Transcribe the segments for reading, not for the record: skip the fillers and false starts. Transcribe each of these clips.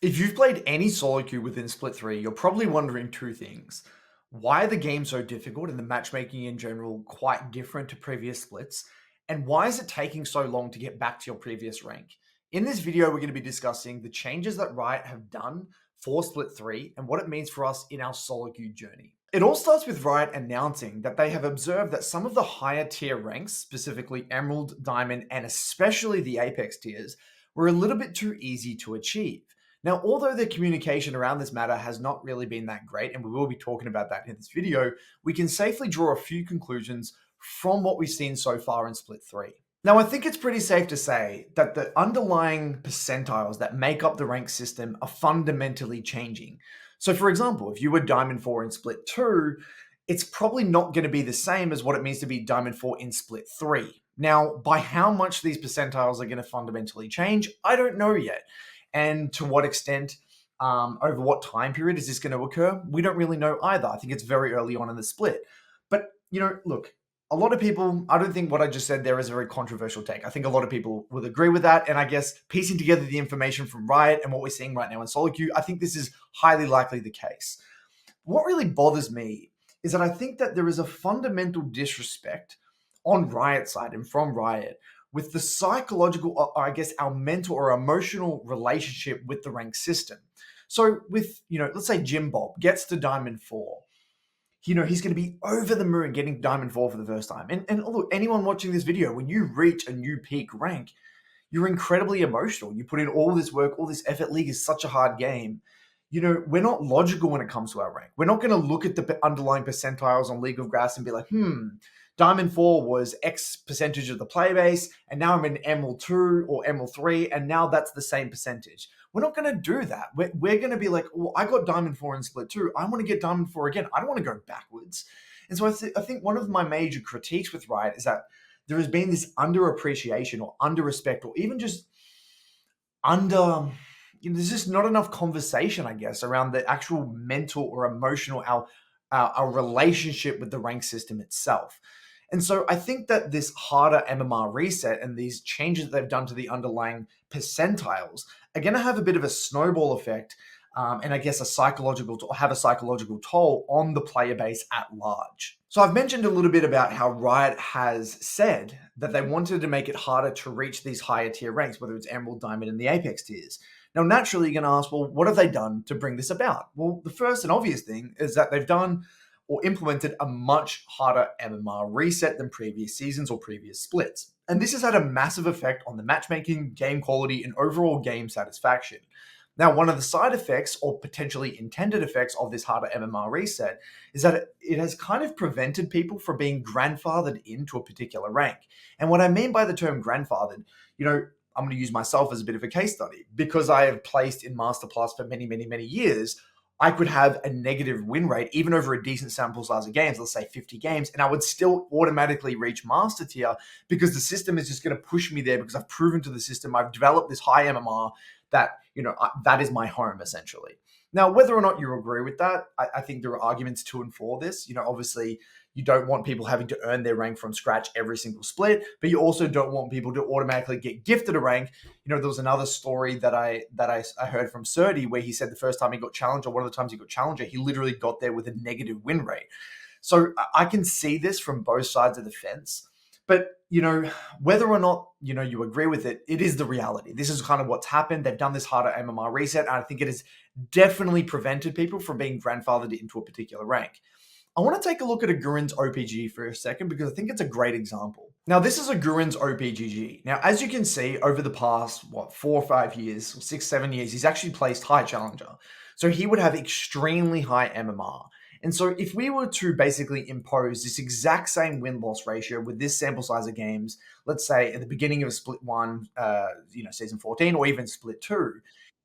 If you've played any solo queue within Split 3, you're probably wondering two things. Why are the games so difficult and the matchmaking in general quite different to previous splits? And why is it taking so long to get back to your previous rank? In this video, we're going to be discussing the changes that Riot have done for Split 3 and what it means for us in our solo queue journey. It all starts with Riot announcing that they have observed that some of the higher tier ranks, specifically Emerald, Diamond, and especially the Apex tiers, were a little bit too easy to achieve. Now, although the communication around this matter has not really been that great, and we will be talking about that in this video, we can safely draw a few conclusions from what we've seen so far in Split 3. Now, I think it's pretty safe to say that the underlying percentiles that make up the rank system are fundamentally changing. So, for example, if you were Diamond 4 in Split 2, it's probably not going to be the same as what it means to be Diamond 4 in Split 3. Now, by how much these percentiles are going to fundamentally change, I don't know yet. And to what extent, over what time period is this going to occur? We don't really know either. I think it's very early on in the split. But, look, a lot of people, I don't think what I just said there is a very controversial take. I think a lot of people will agree with that. And I guess piecing together the information from Riot and what we're seeing right now in solo queue, I think this is highly likely the case. What really bothers me is that I think that there is a fundamental disrespect on Riot's side and from Riot with the psychological, or I guess our mental or emotional relationship with the rank system. So with, let's say Jim Bob gets to Diamond 4, he's going to be over the moon getting Diamond 4 for the first time. And look, anyone watching this video, when you reach a new peak rank, you're incredibly emotional. You put in all this work, all this effort. League is such a hard game. We're not logical when it comes to our rank. We're not going to look at the underlying percentiles on League of Grass and be like, Diamond 4 was X percentage of the player base, and now I'm in Emerald 2 or Emerald 3, and now that's the same percentage. We're not going to do that. We're going to be like, well, I got Diamond 4 in Split 2. I want to get Diamond 4 again. I don't want to go backwards. And so I think one of my major critiques with Riot is that there has been this underappreciation or under-respect or even just there's just not enough conversation, I guess, around the actual mental or emotional, our relationship with the rank system itself. And so I think that this harder MMR reset and these changes that they've done to the underlying percentiles are going to have a bit of a snowball effect, and I guess a psychological toll on the player base at large. So I've mentioned a little bit about how Riot has said that they wanted to make it harder to reach these higher tier ranks, whether it's Emerald, Diamond, and the Apex tiers. Now, naturally, you're going to ask, well, what have they done to bring this about? Well, the first and obvious thing is that they've done or implemented a much harder MMR reset than previous seasons or previous splits. And this has had a massive effect on the matchmaking, game quality, and overall game satisfaction. Now, one of the side effects or potentially intended effects of this harder MMR reset is that it has kind of prevented people from being grandfathered into a particular rank. And what I mean by the term grandfathered, I'm going to use myself as a bit of a case study. Because I have placed in Master Plus for many, many, many years, I could have a negative win rate, even over a decent sample size of games, let's say 50 games, and I would still automatically reach Master Tier because the system is just going to push me there because I've proven to the system, I've developed this high MMR that, that is my home, essentially. Now, whether or not you agree with that, I think there are arguments to and for this. Obviously, you don't want people having to earn their rank from scratch every single split, but you also don't want people to automatically get gifted a rank. There was another story that I heard from Surdy where he said the first time he got Challenger, one of the times he got Challenger, he literally got there with a negative win rate. So I can see this from both sides of the fence. But, whether or not, you agree with it, it is the reality. This is kind of what's happened. They've done this harder MMR reset, and I think it has definitely prevented people from being grandfathered into a particular rank. I want to take a look at a Gurin's OPG for a second because I think it's a great example. Now, this is a Gurin's OPGG. Now, as you can see, over the past, 4 or 5 years, or 6, 7 years, he's actually placed high Challenger. So he would have extremely high MMR. And so if we were to basically impose this exact same win-loss ratio with this sample size of games, let's say at the beginning of Split 1, Season 14, or even Split 2,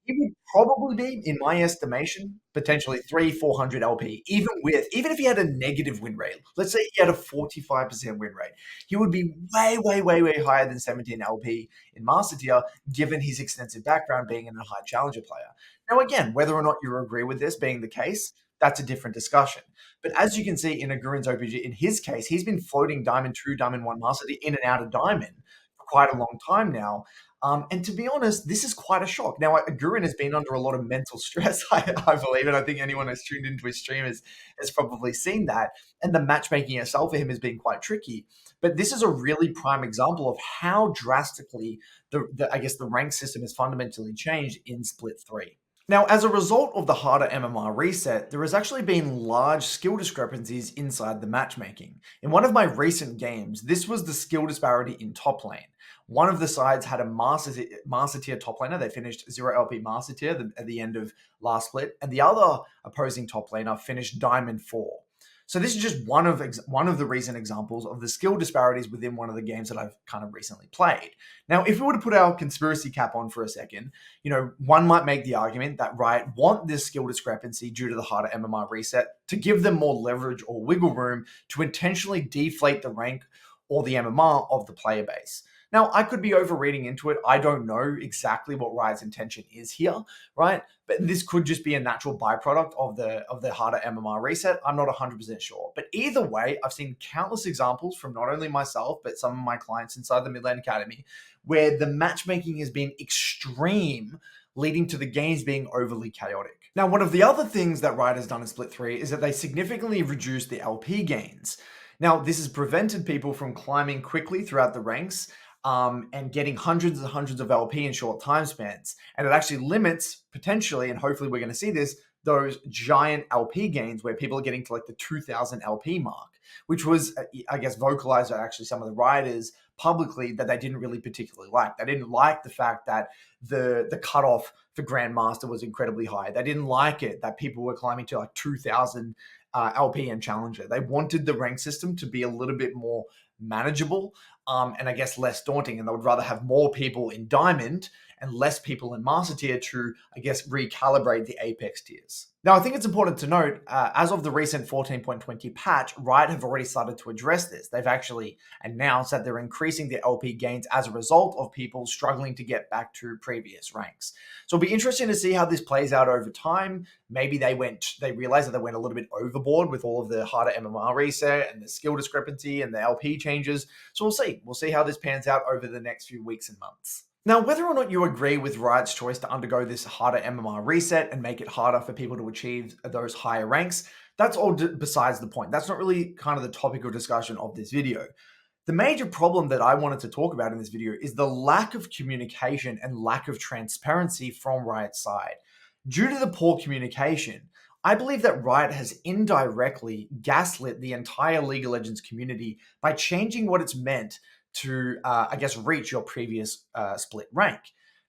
it would probably be, in my estimation, potentially 300-400 LP, even if he had a negative win rate. Let's say he had a 45% win rate. He would be way, way, way, way higher than 17 LP in Master Tier, given his extensive background being a high Challenger player. Now, again, whether or not you agree with this being the case, that's a different discussion. But as you can see in Agurin's OPG, in his case, he's been floating Diamond 2, Diamond 1 Master Tier in and out of Diamond for quite a long time now. And to be honest, this is quite a shock. Now, Gurren has been under a lot of mental stress, I believe, and I think anyone who's tuned into his stream has probably seen that. And the matchmaking itself for him has been quite tricky. But this is a really prime example of how drastically the I guess the rank system has fundamentally changed in Split 3. Now, as a result of the harder MMR reset, there has actually been large skill discrepancies inside the matchmaking. In one of my recent games, this was the skill disparity in top lane. One of the sides had a master tier top laner. They finished 0 LP master tier at the end of last split, and the other opposing top laner finished Diamond 4. So this is just one of the recent examples of the skill disparities within one of the games that I've kind of recently played. Now, if we were to put our conspiracy cap on for a second, one might make the argument that Riot want this skill discrepancy due to the harder MMR reset to give them more leverage or wiggle room to intentionally deflate the rank or the MMR of the player base. Now, I could be overreading into it. I don't know exactly what Riot's intention is here, right? But this could just be a natural byproduct of the harder MMR reset. I'm not 100% sure. But either way, I've seen countless examples from not only myself, but some of my clients inside the Midland Academy, where the matchmaking has been extreme, leading to the games being overly chaotic. Now, one of the other things that Riot has done in Split 3 is that they significantly reduced the LP gains. Now, this has prevented people from climbing quickly throughout the ranks, and getting hundreds and hundreds of LP in short time spans. And it actually limits, potentially, and hopefully we're going to see this, those giant LP gains where people are getting to like the 2000 LP mark, which was, I guess, vocalized by actually some of the writers publicly that they didn't really particularly like. They didn't like the fact that the cutoff for Grandmaster was incredibly high. They didn't like it that people were climbing to like 2000 LP and Challenger. They wanted the rank system to be a little bit more manageable, and I guess less daunting. And they would rather have more people in Diamond and less people in Master Tier to, I guess, recalibrate the Apex tiers. Now, I think it's important to note, as of the recent 14.20 patch, Riot have already started to address this. They've actually announced that they're increasing the LP gains as a result of people struggling to get back to previous ranks. So it'll be interesting to see how this plays out over time. Maybe they realized that they went a little bit overboard with all of the harder MMR reset and the skill discrepancy and the LP changes. So we'll see. We'll see how this pans out over the next few weeks and months. Now, whether or not you agree with Riot's choice to undergo this harder MMR reset and make it harder for people to achieve those higher ranks, that's all besides the point. That's not really kind of the topic of discussion of this video. The major problem that I wanted to talk about in this video is the lack of communication and lack of transparency from Riot's side. Due to the poor communication, I believe that Riot has indirectly gaslit the entire League of Legends community by changing what it's meant to, I guess, reach your previous split rank.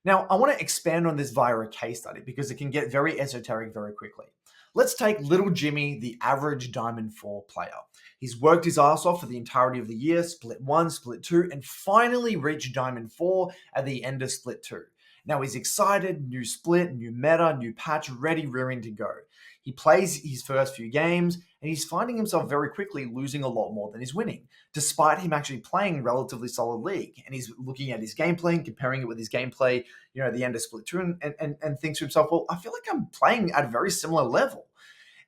Now, I want to expand on this via a case study because it can get very esoteric very quickly. Let's take little Jimmy, the average Diamond 4 player. He's worked his ass off for the entirety of the year, Split 1, Split 2, and finally reached Diamond 4 at the end of Split 2. Now he's excited, new split, new meta, new patch, ready, rearing to go. He plays his first few games, and he's finding himself very quickly losing a lot more than he's winning, despite him actually playing relatively solid League. And he's looking at his gameplay and comparing it with his gameplay, at the end of Split 2, and thinks to himself, well, I feel like I'm playing at a very similar level.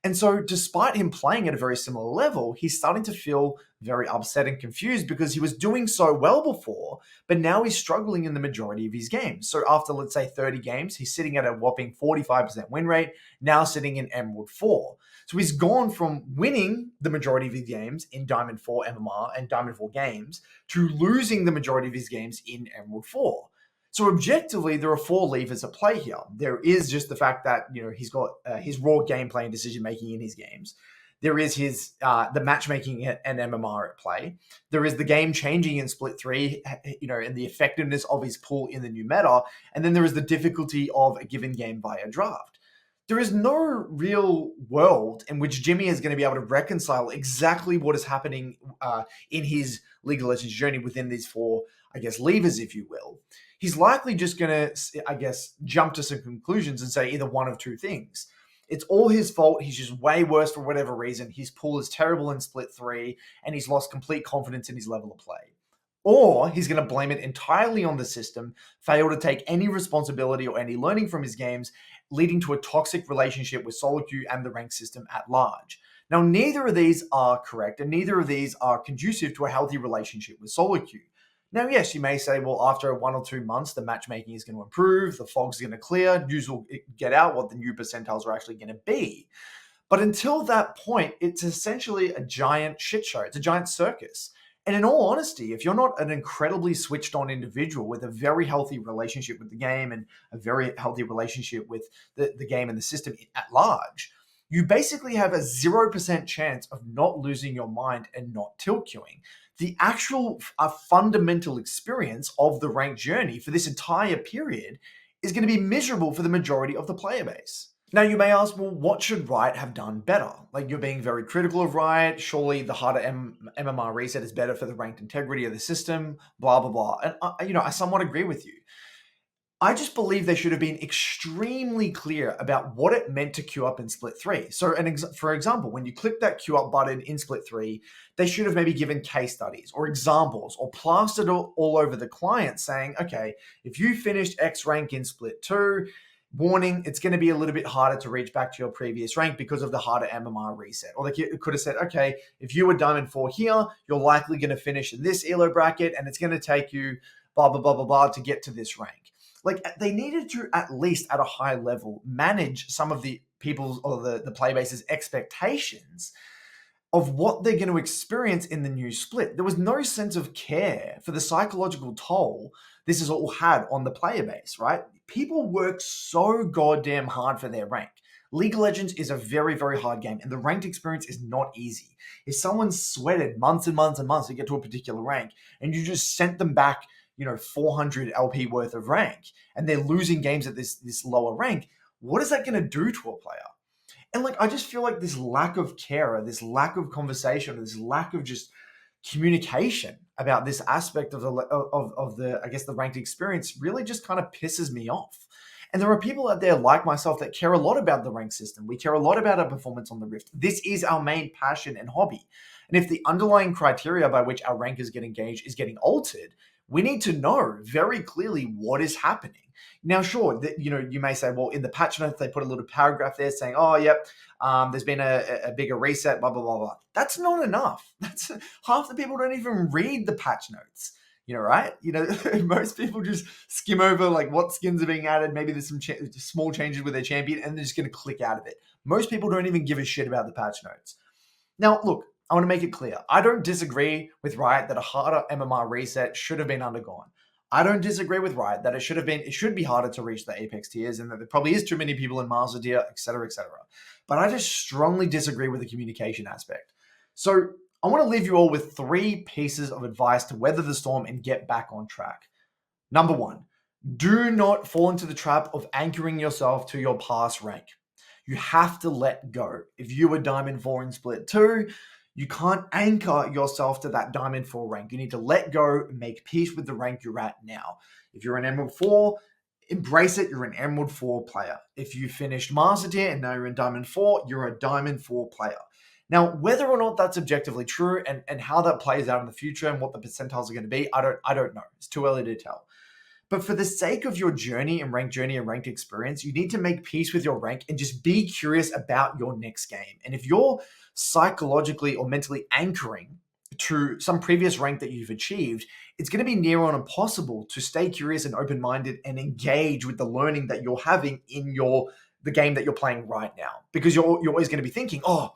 And so despite him playing at a very similar level, he's starting to feel very upset and confused because he was doing so well before, but now he's struggling in the majority of his games. So after, let's say, 30 games, he's sitting at a whopping 45% win rate, now sitting in Emerald 4. So he's gone from winning the majority of his games in Diamond 4 MMR and Diamond 4 games to losing the majority of his games in Emerald 4. So objectively, there are four levers at play here. There is just the fact that he's got his raw gameplay and decision making in his games. There is his the matchmaking and MMR at play. There is the game changing in Split 3, and the effectiveness of his pull in the new meta. And then there is the difficulty of a given game via draft. There is no real world in which Jimmy is going to be able to reconcile exactly what is happening in his League of Legends journey within these four, I guess, levers, if you will. He's likely just going to, I guess, jump to some conclusions and say either one of two things. It's all his fault. He's just way worse for whatever reason. His pull is terrible in Split 3, and he's lost complete confidence in his level of play. Or he's going to blame it entirely on the system, fail to take any responsibility or any learning from his games, leading to a toxic relationship with solo queue and the rank system at large. Now, neither of these are correct, and neither of these are conducive to a healthy relationship with solo queue. Now, yes, you may say, well, after 1 or 2 months, the matchmaking is going to improve, the fog's going to clear, news will get out what the new percentiles are actually going to be. But until that point, it's essentially a giant shit show. It's a giant circus. And in all honesty, if you're not an incredibly switched on individual with a very healthy relationship with the game and a very healthy relationship with the game and the system at large, you basically have a 0% chance of not losing your mind and not tilt queuing. The actual fundamental experience of the ranked journey for this entire period is going to be miserable for the majority of the player base. Now, you may ask, well, what should Riot have done better? Like, you're being very critical of Riot. Surely the harder MMR reset is better for the ranked integrity of the system, blah, blah, blah. And, I somewhat agree with you. I just believe they should have been extremely clear about what it meant to queue up in Split 3. So, for example, when you click that queue up button in Split 3, they should have maybe given case studies or examples or plastered all over the client saying, okay, if you finished X rank in Split 2, warning, it's going to be a little bit harder to reach back to your previous rank because of the harder MMR reset. Or they could have said, okay, if you were Diamond 4 here, you're likely going to finish in this ELO bracket and it's going to take you blah, blah, blah, blah, blah to get to this rank. Like, they needed to, at least at a high level, manage some of the people's or the play base's expectations of what they're going to experience in the new split. There was no sense of care for the psychological toll this has all had on the player base, right? People work so goddamn hard for their rank. League of Legends is a very, very hard game, and the ranked experience is not easy. If someone sweated months and months and months to get to a particular rank, and you just sent them back 400 LP worth of rank, and they're losing games at this lower rank, what is that going to do to a player? And I just feel like this lack of care, or this lack of conversation, or this lack of just communication about this aspect of the I guess the ranked experience really just kind of pisses me off. And there are people out there like myself that care a lot about the rank system. We care a lot about our performance on the Rift. This is our main passion and hobby. And if the underlying criteria by which our rank is getting gauged is getting altered, we need to know very clearly what is happening. Now, sure, you may say, well, in the patch notes, they put a little paragraph there saying, oh, yep, there's been a bigger reset, blah, blah, blah, blah. That's not enough. That's half the people don't even read the patch notes, right? Most people just skim over like what skins are being added. Maybe there's some small changes with their champion and they're just going to click out of it. Most people don't even give a shit about the patch notes. Now, look, I want to make it clear. I don't disagree with Riot that a harder MMR reset should have been undergone. I don't disagree with Riot that it should be harder to reach the Apex tiers and that there probably is too many people in Master tier, et cetera, et cetera. But I just strongly disagree with the communication aspect. So I want to leave you all with 3 pieces of advice to weather the storm and get back on track. Number 1, do not fall into the trap of anchoring yourself to your past rank. You have to let go. If you were Diamond 4 in Split 2, you can't anchor yourself to that Diamond 4 rank. You need to let go and make peace with the rank you're at now. If you're an Emerald 4, embrace it. You're an Emerald 4 player. If you finished Master tier and now you're in Diamond 4, you're a Diamond 4 player. Now, whether or not that's objectively true and how that plays out in the future and what the percentiles are going to be, I don't know. It's too early to tell. But for the sake of your journey and ranked experience, you need to make peace with your rank and just be curious about your next game. And if you're psychologically or mentally anchoring to some previous rank that you've achieved, it's going to be near on impossible to stay curious and open-minded and engage with the learning that you're having in the game that you're playing right now. Because you're always going to be thinking, oh,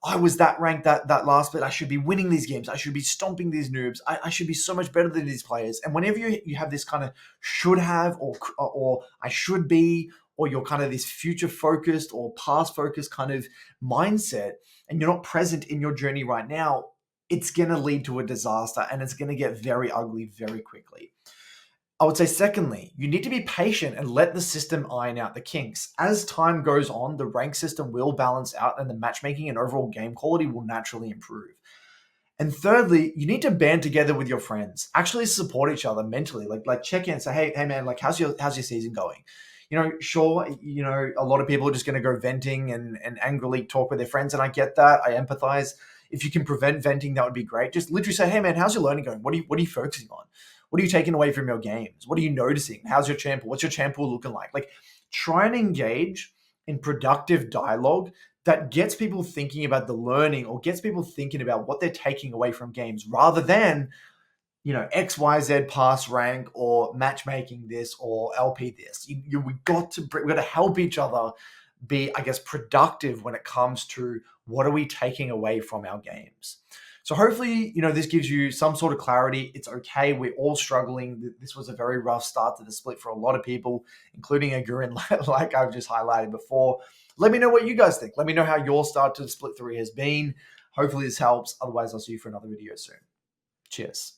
I was that ranked that last bit. I should be winning these games. I should be stomping these noobs. I should be so much better than these players. And whenever you have this kind of should have or I should be, or you're kind of this future focused or past focused kind of mindset, and you're not present in your journey right now, it's going to lead to a disaster and it's going to get very ugly very quickly. I would say, secondly, you need to be patient and let the system iron out the kinks. As time goes on, the rank system will balance out and the matchmaking and overall game quality will naturally improve. And thirdly, you need to band together with your friends. Actually support each other mentally. Like check in and say, hey man, like how's your season going? Sure, a lot of people are just going to go venting and angrily talk with their friends, and I get that. I empathize. If you can prevent venting, that would be great. Just literally say, hey man, how's your learning going? What are you focusing on? What are you taking away from your games? What are you noticing? How's your champ? What's your champ pool looking like? Like, try and engage in productive dialogue that gets people thinking about the learning or gets people thinking about what they're taking away from games rather than XYZ pass rank or matchmaking this or LP this. We got to help each other be, I guess, productive when it comes to what are we taking away from our games. So hopefully, this gives you some sort of clarity. It's okay. We're all struggling. This was a very rough start to the split for a lot of people, including a Gurin, like I've just highlighted before. Let me know what you guys think. Let me know how your start to the split 3 has been. Hopefully this helps. Otherwise, I'll see you for another video soon. Cheers.